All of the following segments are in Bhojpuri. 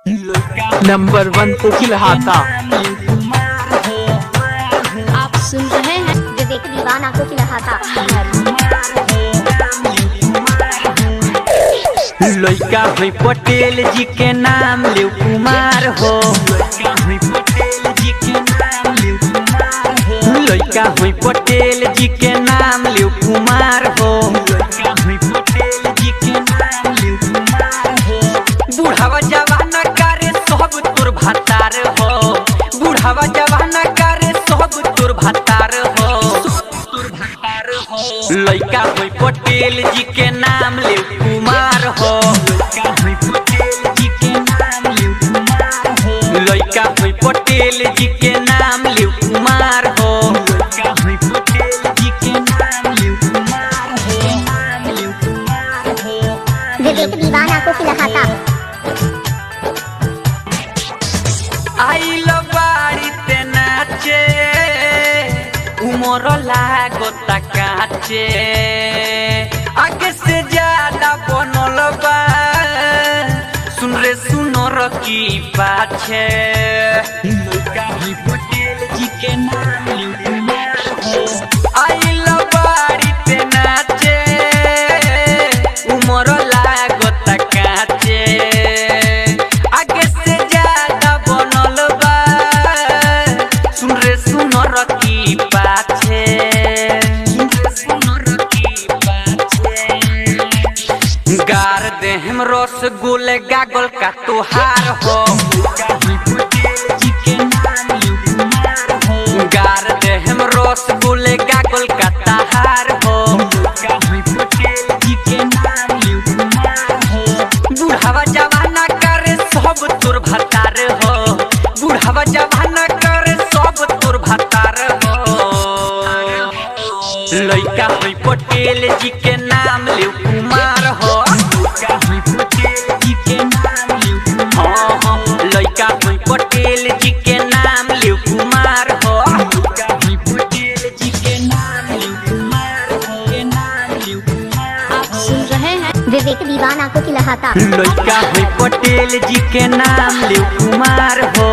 नंबर 1 कोकिल हाथा। आप सुन रहे हैं विवेक दीवाना कोकिल हाथा। लइका हुई पटेल जी के नाम लियो कुमार हो। लइका हुई पटेल जी के नाम लियो कुमार हो। बुढ़ावा जवाना करे सब तोर भातार हो। बुढ़ावा जवाना करे सब तोर भातार हो। लइका हुई पटेल जी के नाम लियो कुमार हो। लइका हुई पटेल जी के नाम लियो कुमार हो। विवेक दीवाना कोकिल हाथा। आइल बाड़ी ते नाचे उमर लागता काचे। आगे से ज्यादा बनल बा सुन रे सुनर की पाछे। पटेल जी के नाम आइल बाड़ी ते नाचे उमर लागता काचे। आगे से ज्यादा बनल बा सुन रे सुनर की पाछे। गार देहम रसगुल गागल का तोहार हो। गार देहम रसगुल गागल का तहार हो। बुढ़ावा जवाना करे सब तोर भातार हो। बुढ़ावा जवाना करे सब तोर भातार हो। लइका हुई पटेल जी के नाम लियो कुमार हो। लइका हुई पटेल जी के नाम लियो कुमार हो। आप सुन रहे हैं विवेक दीवाना कोकिल हाथा। लइका हुई पटेल जी के नाम लियो कुमार हो।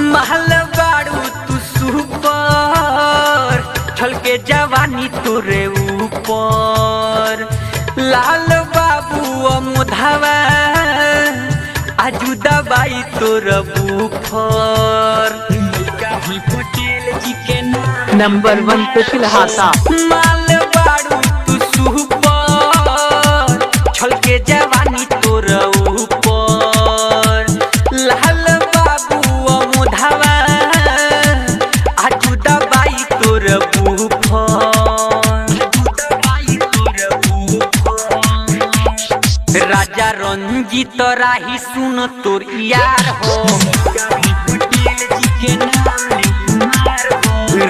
महल बाड़ू तू सुपर छलके जवानी तोरे ऊपर। लाल बाबू मुधावा आजू दबाई तोर बुफर। नंबर 1 कोकिल हाथा। माल बाड़ू तू सुपर छलके जवानी तोर ऊपर। लाल बाबू मुधावा आजू दबाई तोर बुफर। राजा रंजीत राही सुन तोर यार हो।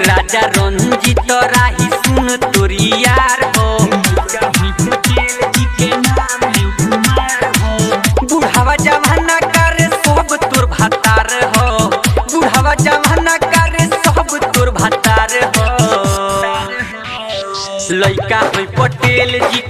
राजा रंजीत राही सुन तोर यार हो। बुढ़ावा जवाना करे सब तोर भातार हो। बुढ़ावा जवाना करे सब तोर भातार हो। लइका हुई पटेल जी